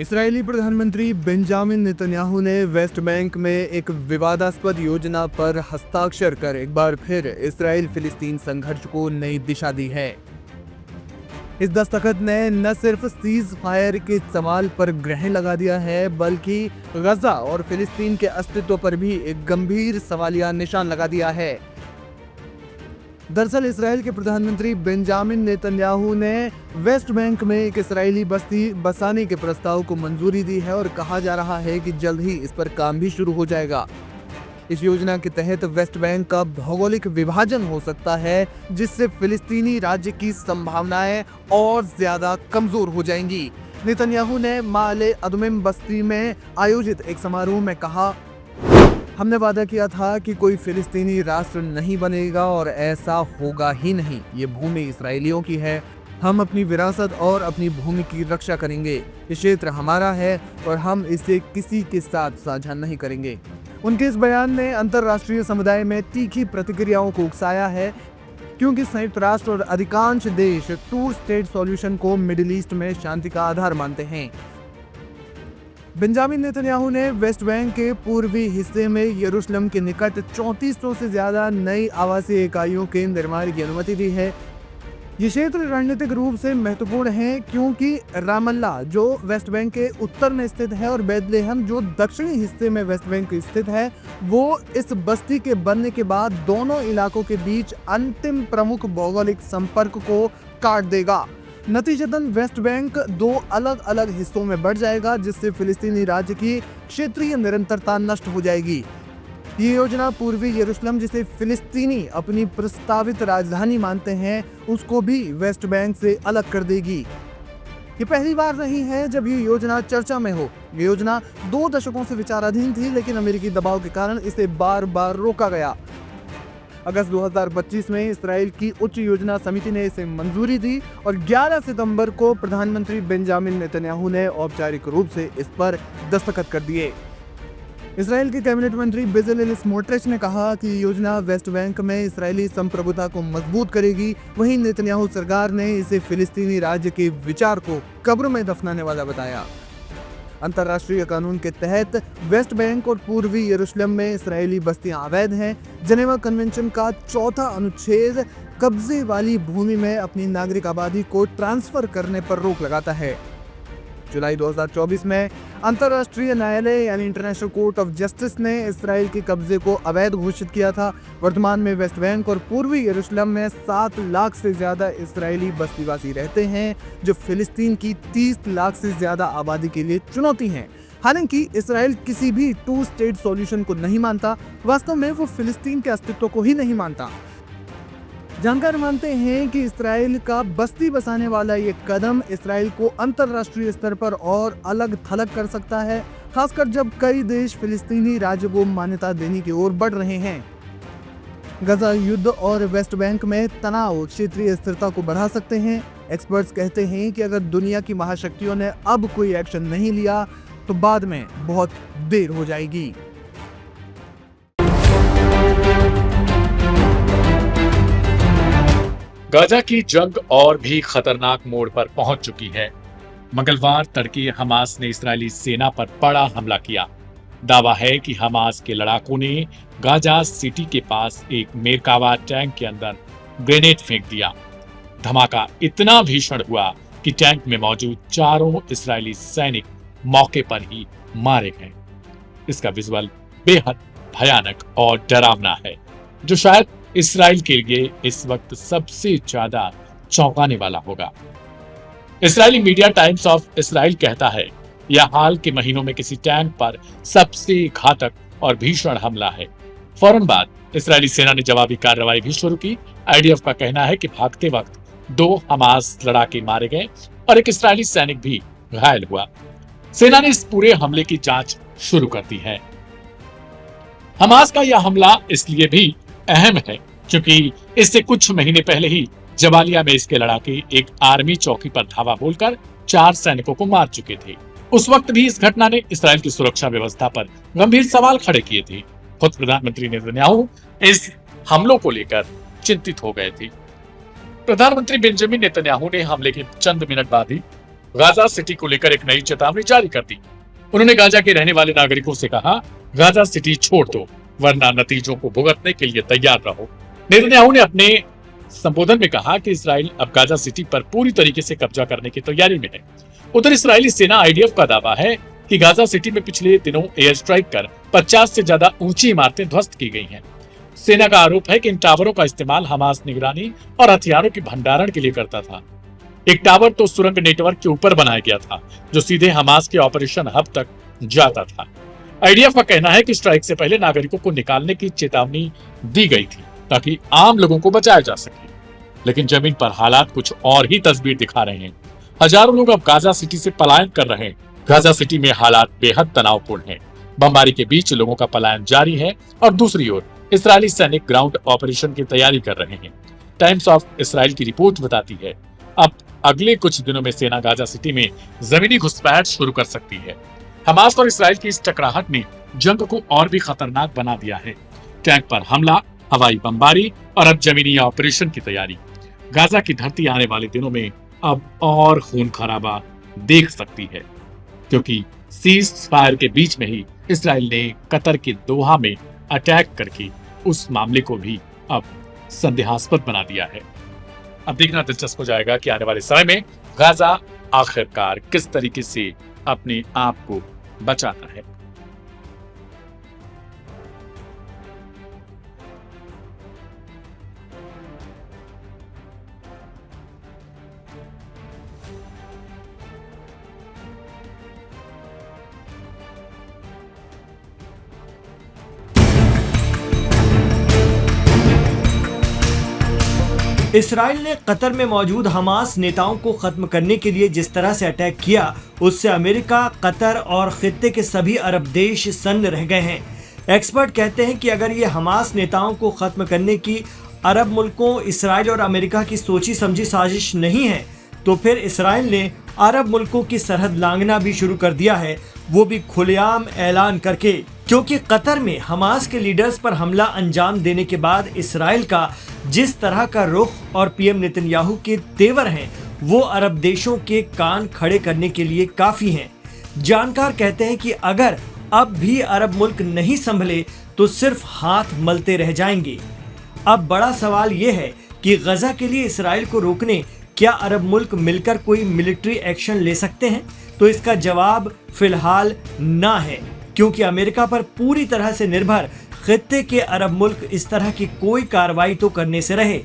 इस्राएली प्रधानमंत्री Benjamin Netanyahu ने West Bank में एक विवादास्पद योजना पर हस्ताक्षर कर एक बार फिर इसराइल फिलिस्तीन संघर्ष को नई दिशा दी है। इस दस्तखत ने न सिर्फ सीज फायर के सवाल पर ग्रहण लगा दिया है, बल्कि गजा और फिलिस्तीन के अस्तित्व पर भी एक गंभीर सवालिया निशान लगा दिया है। दरअसल इसराइल के प्रधानमंत्री बेंजामिन नेतन्याहू ने वेस्ट बैंक में एक इसराइली बस्ती बसाने के प्रस्ताव को मंजूरी दी है और कहा जा रहा है कि जल्द ही इस पर काम भी शुरू हो जाएगा। इस योजना के तहत वेस्ट बैंक का भौगोलिक विभाजन हो सकता है, जिससे फिलिस्तीनी राज्य की संभावनाएं और ज्यादा कमजोर हो जाएंगी। नेतन्याहू ने माले अदुमिम बस्ती में आयोजित एक समारोह में कहा, हमने वादा किया था कि कोई फिलिस्तीनी राष्ट्र नहीं बनेगा और ऐसा होगा ही नहीं। ये भूमि इसराइलियों की है। हम अपनी विरासत और अपनी भूमि की रक्षा करेंगे। ये क्षेत्र हमारा है और हम इसे किसी के साथ साझा नहीं करेंगे। उनके इस बयान ने अंतर्राष्ट्रीय समुदाय में तीखी प्रतिक्रियाओं को उकसाया है, क्योंकि संयुक्त राष्ट्र और अधिकांश देश टू स्टेट सॉल्यूशन को मिडिल ईस्ट में शांति का आधार मानते हैं। बेंजामिन नेतन्याहू ने वेस्ट बैंक के पूर्वी हिस्से में यरूशलेम के निकट 3400 से ज्यादा नई आवासीय इकाइयों के निर्माण की अनुमति दी है। ये क्षेत्र रणनीतिक रूप से महत्वपूर्ण है, क्योंकि रामल्ला जो वेस्ट बैंक के उत्तर में स्थित है और बेथलेहम जो दक्षिणी हिस्से में वेस्ट बैंक स्थित है, वो इस बस्ती के बनने के बाद दोनों इलाकों के बीच अंतिम प्रमुख भौगोलिक संपर्क को काट देगा। नतीजतन वेस्ट बैंक दो अलग अलग हिस्सों में बढ़ जाएगा, जिससे फिलिस्तीनी राज्य की क्षेत्रीय निरंतरता नष्ट हो जाएगी। ये योजना पूर्वी यरूशलेम, जिसे फिलिस्तीनी अपनी प्रस्तावित राजधानी मानते हैं, उसको भी वेस्ट बैंक से अलग कर देगी। ये पहली बार नहीं है जब ये योजना चर्चा में हो। ये योजना 2 दशकों से विचाराधीन थी, लेकिन अमेरिकी दबाव के कारण इसे बार बार रोका गया। अगस्त 2025 में इसराइल की उच्च योजना समिति ने इसे मंजूरी दी और 11 सितंबर को प्रधानमंत्री बेंजामिन नेतन्याहू ने औपचारिक रूप से इस पर दस्तखत कर दिए। इसराइल के कैबिनेट मंत्री बेजलेल स्मोट्रिच ने कहा कि योजना वेस्ट बैंक में इसराइली संप्रभुता को मजबूत करेगी। वहीं नेतन्याहू सरकार ने इसे फिलिस्तीनी राज्य के विचार को कब्र में दफनाने वाला बताया। अंतर्राष्ट्रीय कानून के तहत वेस्ट बैंक और पूर्वी यरूशलेम में इसराइली बस्तियां अवैध हैं। जेनेवा कन्वेंशन का 4था अनुच्छेद कब्जे वाली भूमि में अपनी नागरिक आबादी को ट्रांसफर करने पर रोक लगाता है। जुलाई 2024 में अंतर्राष्ट्रीय न्यायालय यानी इंटरनेशनल कोर्ट ऑफ जस्टिस ने इसराइल के कब्जे को अवैध घोषित किया था। वर्तमान में वेस्ट बैंक और पूर्वी यरूशलेम में 7 लाख से ज्यादा इसराइली बस्तीवासी रहते हैं, जो फिलिस्तीन की 30 लाख से ज्यादा आबादी के लिए चुनौती है। हालांकि इसराइल किसी भी 2 स्टेट सॉल्यूशन को नहीं मानता। वास्तव में वो फिलिस्तीन के अस्तित्व को ही नहीं मानता। जानकार मानते हैं कि इसराइल का बस्ती बसाने वाला ये कदम इसराइल को अंतर्राष्ट्रीय स्तर पर और अलग थलग कर सकता है, खासकर जब कई देश फिलिस्तीनी राज्य को मान्यता देने की ओर बढ़ रहे हैं। गजा युद्ध और वेस्ट बैंक में तनाव क्षेत्रीय स्थिरता को बढ़ा सकते हैं। एक्सपर्ट्स कहते हैं कि अगर दुनिया की महाशक्तियों ने अब कोई एक्शन नहीं लिया तो बाद में बहुत देर हो जाएगी। गाजा की जंग और भी खतरनाक मोड़ पर पहुंच चुकी है। मंगलवार तड़के हमास ने इस्राएली सेना पर बड़ा हमला किया। दावा है कि हमास के लड़ाकों ने गाजा सिटी के पास एक मेरकावा टैंक के अंदर ग्रेनेड फेंक दिया। धमाका इतना भीषण हुआ कि टैंक में मौजूद 4 इस्राएली सैनिक मौके पर ही मारे गए। इसका विजुअल बेहद भयानक और डरावना है, जो शायद इसराइल के लिए इस वक्त सबसे ज्यादा चौंकाने वाला होगा। इस्राएली मीडिया टाइम्स ऑफ इसराइल कहता है, यह हाल के महीनों में किसी टैंक पर सबसे घातक और भीषण हमला है। फौरन बाद इस्राएली सेना ने जवाबी कार्रवाई भी शुरू की। आईडीएफ का कहना है कि भागते वक्त 2 हमास लड़ाके मारे गए और एक इस्राएली सैनिक भी घायल हुआ। सेना ने इस पूरे हमले की जांच शुरू कर दी है। हमास का यह हमला इसलिए भी अहम है क्योंकि इससे कुछ महीने पहले ही जबालिया में इसके लड़ाके एक आर्मी चौकी पर धावा बोलकर 4 सैनिकों को मार चुके थे। उस वक्त भी इस घटना ने इसराइल की सुरक्षा व्यवस्था पर गंभीर सवाल खड़े किए थे। खुद प्रधानमंत्री नेतन्याहू इस हमलों को लेकर चिंतित हो गए थे। प्रधानमंत्री बेंजामिन नेतन्याहू ने हमले के चंद मिनट बाद ही गाजा सिटी को लेकर एक नई चेतावनी जारी कर दी। उन्होंने गाजा के रहने वाले नागरिकों से कहा, गाजा सिटी छोड़ दो, वरना नतीजों को भुगतने के लिए तैयार रहो। नेतन्याहू ने अपने संबोधन में कहा कि इसराइल अब गाजा सिटी पर पूरी तरीके से कब्जा करने की तैयारी में है। उधर इसराइली सेना IDF का दावा है कि गाजा सिटी में पिछले दिनों एयर स्ट्राइक कर 50 से ज्यादा ऊंची इमारतें ध्वस्त की गई हैं। सेना का आरोप है कि इन टावरों का इस्तेमाल हमास निगरानी और हथियारों के भंडारण के लिए करता था। एक टावर तो सुरंग नेटवर्क के ऊपर बनाया गया था, जो सीधे हमास के ऑपरेशन हब तक जाता था। IDF का कहना है कि स्ट्राइक से पहले नागरिकों को निकालने की चेतावनी दी गई थी ताकि आम लोगों को बचाया जा सके, लेकिन जमीन पर हालात कुछ और ही तस्वीर दिखा रहे हैं। हजारों लोग अब गाजा सिटी से पलायन कर रहे हैं। गाजा सिटी में हालात बेहद तनावपूर्ण हैं। बमबारी के बीच लोगों का पलायन जारी है और दूसरी ओर इस्राएली सैनिक ग्राउंड ऑपरेशन की तैयारी कर रहे हैं। टाइम्स ऑफ इसराइल की रिपोर्ट बताती है अब अगले कुछ दिनों में सेना गाजा सिटी में जमीनी घुसपैठ शुरू कर सकती है। हमास और इसराइल की इस टकराहट ने जंग को और भी खतरनाक बना दिया है। टैंक पर हमला, हवाई बमबारी और अब जमीनी ऑपरेशन की तैयारी। गाजा की धरती आने वाले दिनों में अब और खून खराबा देख सकती है, क्योंकि सीज फायर के बीच में ही इसराइल ने कतर के दोहा में अटैक करके उस मामले को भी अब संदेहास्पद बना दिया है। अब देखना दिलचस्प हो जाएगा कि आने वाले समय में गाजा आखिरकार किस तरीके से अपने आप को बचाता है। इसराइल ने कतर में मौजूद हमास नेताओं को खत्म करने के लिए जिस तरह से अटैक किया, उससे अमेरिका, कतर और खित्ते के सभी अरब देश सन्न रह गए हैं। एक्सपर्ट कहते हैं कि अगर ये हमास नेताओं को खत्म करने की अरब मुल्कों, इसराइल और अमेरिका की सोची समझी साजिश नहीं है, तो फिर इसराइल ने अरब मुल्कों की सरहद लांघना भी शुरू कर दिया है, वो भी खुलेआम ऐलान करके। क्योंकि कतर में हमास के लीडर्स पर हमला अंजाम देने के बाद इसराइल का जिस तरह का रुख और पीएम नेतन्याहू के तेवर हैं, वो अरब देशों के कान खड़े करने के लिए काफी हैं। जानकार कहते हैं कि अगर अब भी अरब मुल्क नहीं संभले तो सिर्फ हाथ मलते रह जाएंगे। अब बड़ा सवाल ये है कि गजा के लिए इसराइल को रोकने क्या अरब मुल्क मिलकर कोई मिलिट्री एक्शन ले सकते हैं? तो इसका जवाब फिलहाल ना है, क्योंकि अमेरिका पर पूरी तरह से निर्भर खित्ते के अरब मुल्क इस तरह की कोई कार्रवाई तो करने से रहे।